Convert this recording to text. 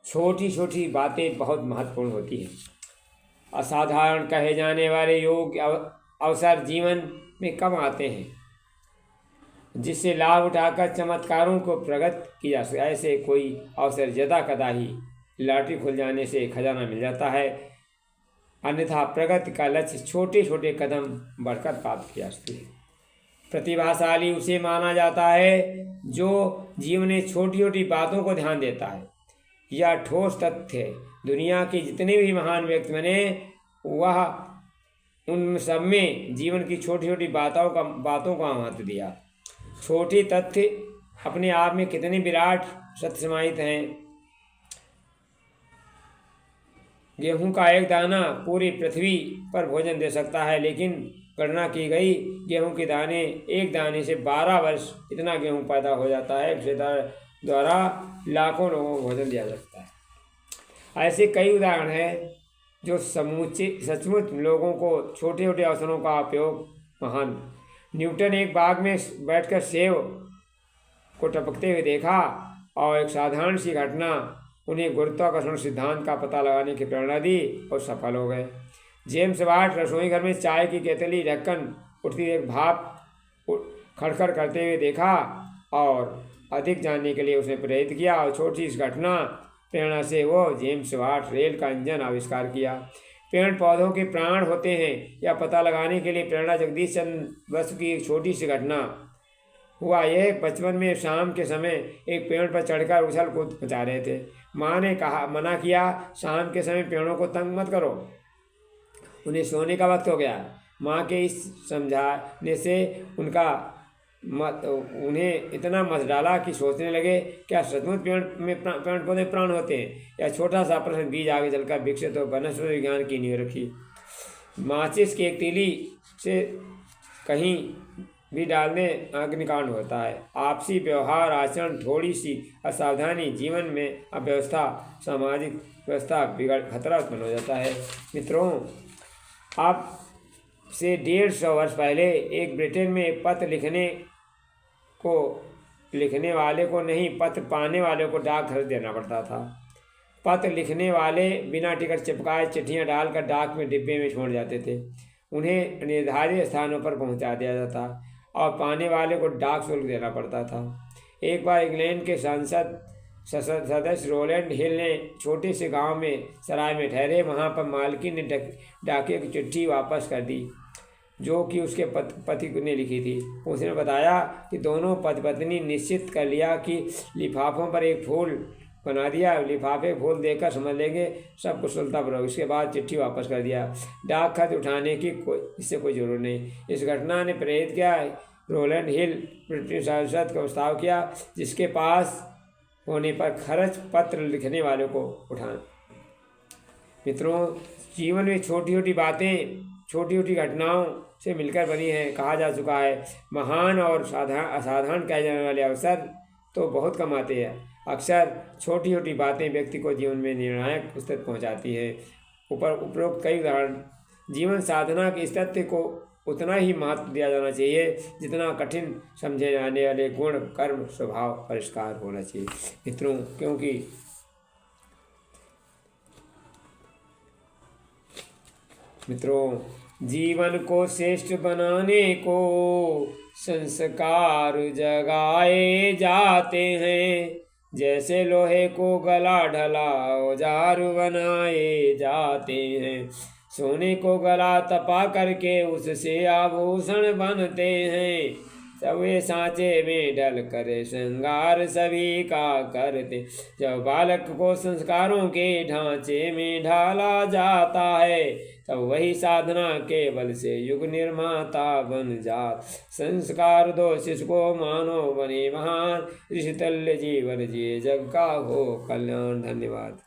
छोटी छोटी बातें बहुत महत्वपूर्ण होती हैं। असाधारण कहे जाने वाले योग अवसर जीवन में कम आते हैं, जिससे लाभ उठाकर चमत्कारों को प्रकट किया जा सके। ऐसे कोई अवसर यदा कदा ही लॉटरी खुल जाने से खजाना मिल जाता है, अन्यथा प्रगति का लक्ष्य छोटे छोटे कदम बढ़कर प्राप्त किया जा सकती है। प्रतिभाशाली उसे माना जाता है जो जीवन में छोटी छोटी बातों को ध्यान देता है। यह ठोस तथ्य है। दुनिया के जितने भी महान व्यक्ति बने, वह उन सब में जीवन की छोटी छोटी बातों का महत्व दिया। छोटे तथ्य अपने आप में कितने विराट सत्य समाहित हैं। गेहूं का एक दाना पूरी पृथ्वी पर भोजन दे सकता है, लेकिन गणना की गई गेहूं के दाने एक दाने से 12 वर्ष इतना गेहूं पैदा हो जाता है। द्वारा लाखों लोगों को भोजन दिया जाता है। ऐसे कई उदाहरण हैं जो समूचे सचमुच लोगों को छोटे छोटे अवसरों का उपयोग महान। न्यूटन एक बाग में बैठकर सेब को टपकते हुए देखा और एक साधारण सी घटना उन्हें गुरुत्वाकर्षण सिद्धांत का पता लगाने की प्रेरणा दी और सफल हो गए। जेम्स वाट रसोई घर में चाय की केतली ढक्कन उठती एक भाप खड़खड़ करते हुए देखा और अधिक जानने के लिए उसने प्रेरित किया, और छोटी इस घटना प्रेरणा से वो जेम्स वाट रेल का इंजन आविष्कार किया। पेड़ पौधों के प्राण होते हैं यह पता लगाने के लिए प्रेरणा जगदीश चंद्र बसु की एक छोटी सी घटना हुआ। यह बचपन में शाम के समय एक पेड़ पर चढ़कर उछल कूद मचा रहे थे। माँ ने मना किया, शाम के समय पेड़ों को तंग मत करो, उन्हें सोने का वक्त हो गया। माँ के इस समझाने से उन्हें इतना मत डाला कि सोचने लगे, क्या सचमुच पेड़ पौधे प्राण होते हैं? यह छोटा सा प्रश्न बीज आगे चलकर विकसित हो वनस्पति विज्ञान की नींव रखी। माचिस की एक तीली से कहीं भी डालने अग्निकांड होता है। आपसी व्यवहार आचरण थोड़ी सी असावधानी जीवन में अव्यवस्था सामाजिक व्यवस्था बिगड़ खतरा उत्पन्न हो जाता है। मित्रों, आप से 150 वर्ष पहले एक ब्रिटेन में एक पत्र लिखने वाले को नहीं, पत्र पाने वाले को डाक खर्च देना पड़ता था। पत्र लिखने वाले बिना टिकट चिपकाए चिट्ठियाँ डालकर डाक में डिब्बे में छोड़ जाते थे। उन्हें निर्धारित स्थानों पर पहुंचा दिया जाता और पाने वाले को डाक शुल्क देना पड़ता था। एक बार इंग्लैंड के संसद सदस्य रोलैंड हिल ने छोटे से गांव में सराय में ठहरे। वहां पर मालकिन ने डाकिए की चिट्ठी वापस कर दी जो कि उसके पति ने लिखी थी। उसने बताया कि दोनों पति पत्नी निश्चित कर लिया कि लिफाफों पर एक फूल बना दिया। लिफाफे फूल देकर समझ लेंगे सब कुछ सुलतापुर। इसके बाद चिट्ठी वापस कर दिया। डाक खत उठाने की इससे कोई जरूरत नहीं। इस घटना ने प्रेरित किया रोलैंड हिल ब्रिटिश संसद का प्रस्ताव किया, जिसके पास होने पर खर्च पत्र लिखने वालों को उठाना। मित्रों, जीवन में छोटी छोटी बातें छोटी छोटी घटनाओं से मिलकर बनी है। कहा जा चुका है, महान और असाधारण कहे जाने वाले अवसर तो बहुत कम आते हैं। अक्सर छोटी छोटी बातें व्यक्ति को जीवन में निर्णायक स्थिति पहुंचाती हैं। उपरोक्त कई उदाहरण जीवन साधना के इस तथ्य को उतना ही महत्व दिया जाना चाहिए जितना कठिन समझे जाने वाले गुण कर्म स्वभाव परिष्कार होना चाहिए। मित्रों, क्योंकि जीवन को श्रेष्ठ बनाने को संस्कार जगाए जाते हैं। जैसे लोहे को गला ढला औजार बनाए जाते हैं, सोने को गला तपा करके उससे आभूषण बनते हैं। सबे सांचे में ढल कर श्रृंगार सभी का करते। जब बालक को संस्कारों के ढांचे में ढाला जाता है, तब वही साधना के बल से युग निर्माता बन जात। संस्कार दो शिष्य को मानो बने महान, ऋषि तुल्य जीवन जिए जग का हो कल्याण। धन्यवाद।